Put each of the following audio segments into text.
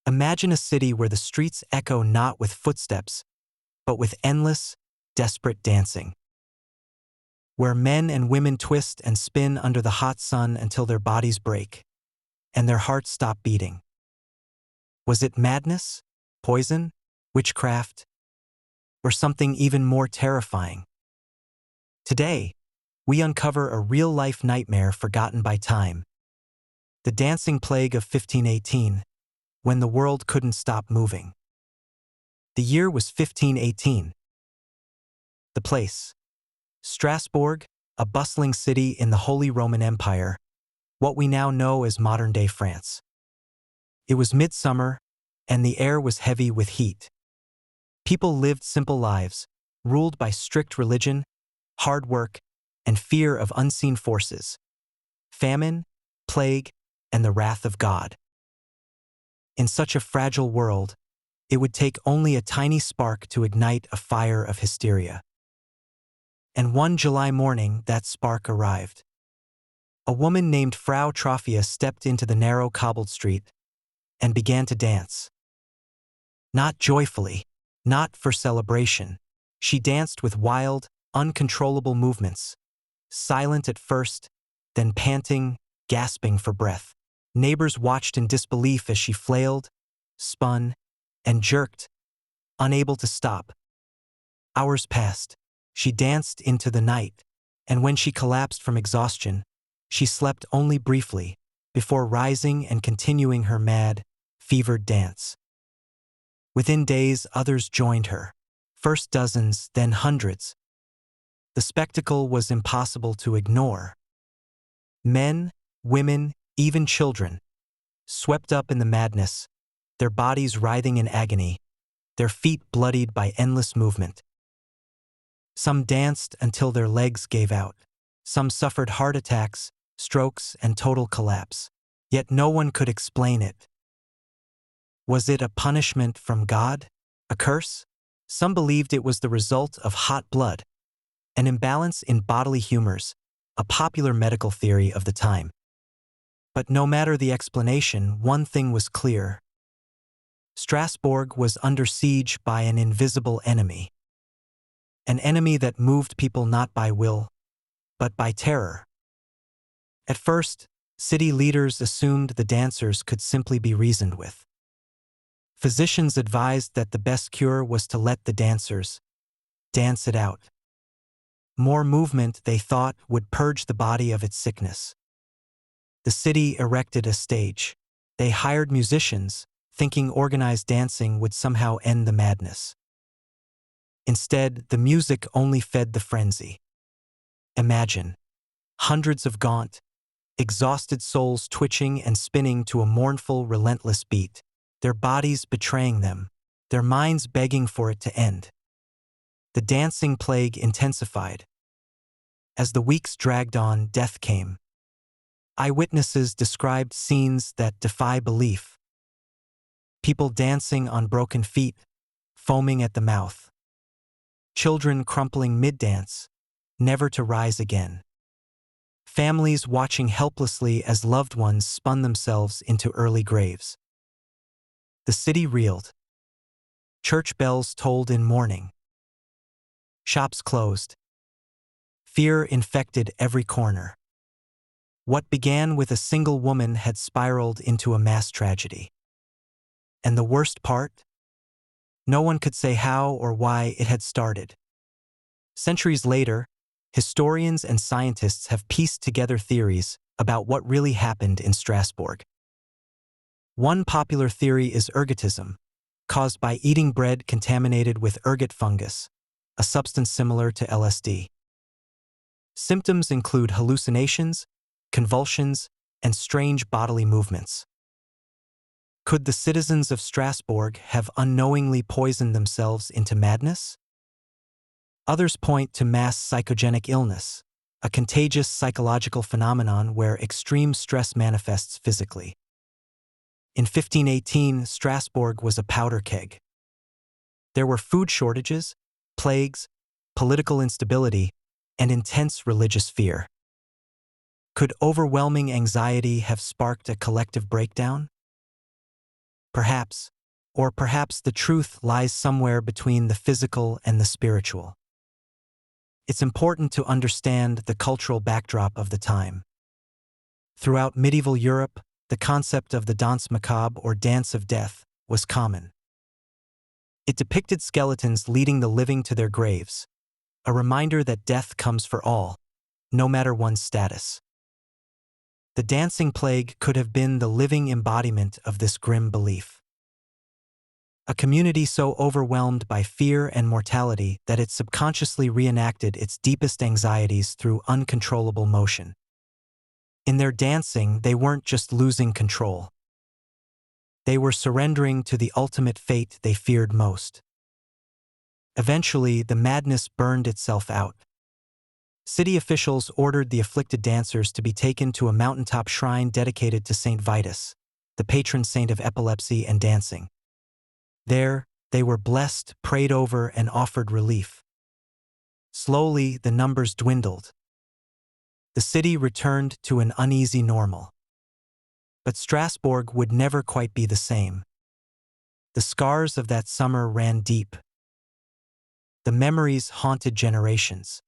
Imagine a city where the streets echo not with footsteps, but with endless, desperate dancing. Where men and women twist and spin under the hot sun until their bodies break, and their hearts stop beating. Was it madness, poison, witchcraft, or something even more terrifying? Today, we uncover a real-life nightmare forgotten by time. The dancing plague of 1518, when the world couldn't stop moving. The year was 1518. The place: Strasbourg, a bustling city in the Holy Roman Empire, what we now know as modern-day France. It was midsummer, and the air was heavy with heat. People lived simple lives, ruled by strict religion, hard work, and fear of unseen forces: famine, plague, and the wrath of God. In such a fragile world, it would take only a tiny spark to ignite a fire of hysteria. And one July morning, that spark arrived. A woman named Frau Trophia stepped into the narrow cobbled street and began to dance. Not joyfully, not for celebration. She danced with wild, uncontrollable movements, silent at first, then panting, gasping for breath. Neighbors watched in disbelief as she flailed, spun, and jerked, unable to stop. Hours passed. She danced into the night, and when she collapsed from exhaustion, she slept only briefly before rising and continuing her mad, fevered dance. Within days, others joined her, first dozens, then hundreds. The spectacle was impossible to ignore. Men, women, even children, swept up in the madness, their bodies writhing in agony, their feet bloodied by endless movement. Some danced until their legs gave out. Some suffered heart attacks, strokes, and total collapse. Yet no one could explain it. Was it a punishment from God? A curse? Some believed it was the result of hot blood, an imbalance in bodily humors, a popular medical theory of the time. But no matter the explanation, one thing was clear. Strasbourg was under siege by an invisible enemy. An enemy that moved people not by will, but by terror. At first, city leaders assumed the dancers could simply be reasoned with. Physicians advised that the best cure was to let the dancers dance it out. More movement, they thought, would purge the body of its sickness. The city erected a stage. They hired musicians, thinking organized dancing would somehow end the madness. Instead, the music only fed the frenzy. Imagine hundreds of gaunt, exhausted souls twitching and spinning to a mournful, relentless beat, their bodies betraying them, their minds begging for it to end. The dancing plague intensified. As the weeks dragged on, death came. Eyewitnesses described scenes that defy belief. People dancing on broken feet, foaming at the mouth. Children crumpling mid-dance, never to rise again. Families watching helplessly as loved ones spun themselves into early graves. The city reeled. Church bells tolled in mourning. Shops closed. Fear infected every corner. What began with a single woman had spiraled into a mass tragedy. And the worst part? No one could say how or why it had started. Centuries later, historians and scientists have pieced together theories about what really happened in Strasbourg. One popular theory is ergotism, caused by eating bread contaminated with ergot fungus, a substance similar to LSD. Symptoms include hallucinations, convulsions, and strange bodily movements. Could the citizens of Strasbourg have unknowingly poisoned themselves into madness? Others point to mass psychogenic illness, a contagious psychological phenomenon where extreme stress manifests physically. In 1518, Strasbourg was a powder keg. There were food shortages, plagues, political instability, and intense religious fear. Could overwhelming anxiety have sparked a collective breakdown? Perhaps, or perhaps the truth lies somewhere between the physical and the spiritual. It's important to understand the cultural backdrop of the time. Throughout medieval Europe, the concept of the danse macabre or dance of death was common. It depicted skeletons leading the living to their graves, a reminder that death comes for all, no matter one's status. The dancing plague could have been the living embodiment of this grim belief. A community so overwhelmed by fear and mortality that it subconsciously reenacted its deepest anxieties through uncontrollable motion. In their dancing, they weren't just losing control. They were surrendering to the ultimate fate they feared most. Eventually, the madness burned itself out. City officials ordered the afflicted dancers to be taken to a mountaintop shrine dedicated to Saint Vitus, the patron saint of epilepsy and dancing. There, they were blessed, prayed over, and offered relief. Slowly, the numbers dwindled. The city returned to an uneasy normal. But Strasbourg would never quite be the same. The scars of that summer ran deep. The memories haunted generations.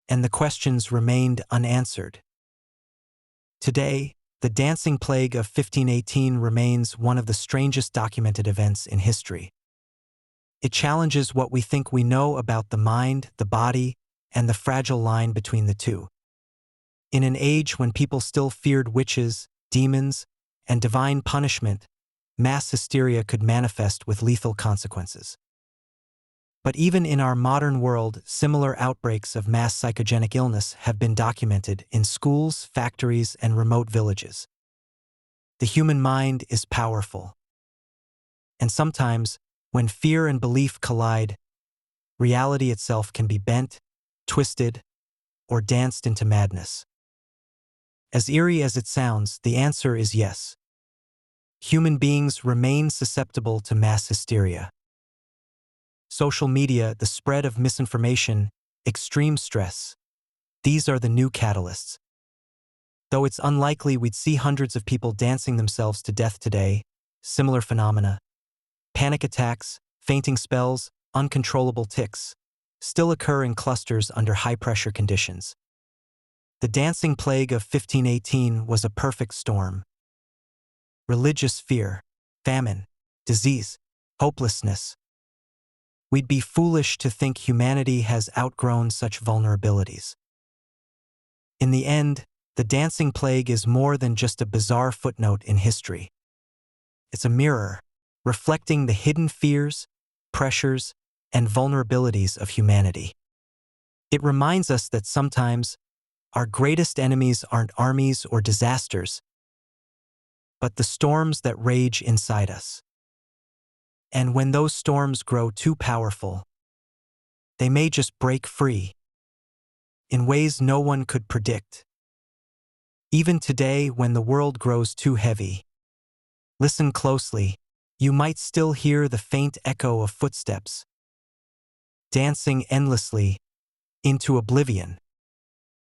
And the questions remained unanswered. Today, the dancing plague of 1518 remains one of the strangest documented events in history. It challenges what we think we know about the mind, the body, and the fragile line between the two. In an age when people still feared witches, demons, and divine punishment, mass hysteria could manifest with lethal consequences. But even in our modern world, similar outbreaks of mass psychogenic illness have been documented in schools, factories, and remote villages. The human mind is powerful. And sometimes, when fear and belief collide, reality itself can be bent, twisted, or danced into madness. As eerie as it sounds, the answer is yes. Human beings remain susceptible to mass hysteria. Social media, the spread of misinformation, extreme stress. These are the new catalysts. Though it's unlikely we'd see hundreds of people dancing themselves to death today, similar phenomena, panic attacks, fainting spells, uncontrollable tics, still occur in clusters under high-pressure conditions. The dancing plague of 1518 was a perfect storm. Religious fear, famine, disease, hopelessness. We'd be foolish to think humanity has outgrown such vulnerabilities. In the end, the dancing plague is more than just a bizarre footnote in history. It's a mirror, reflecting the hidden fears, pressures, and vulnerabilities of humanity. It reminds us that sometimes, our greatest enemies aren't armies or disasters, but the storms that rage inside us. And when those storms grow too powerful, they may just break free in ways no one could predict. Even today, when the world grows too heavy, listen closely, you might still hear the faint echo of footsteps, dancing endlessly into oblivion.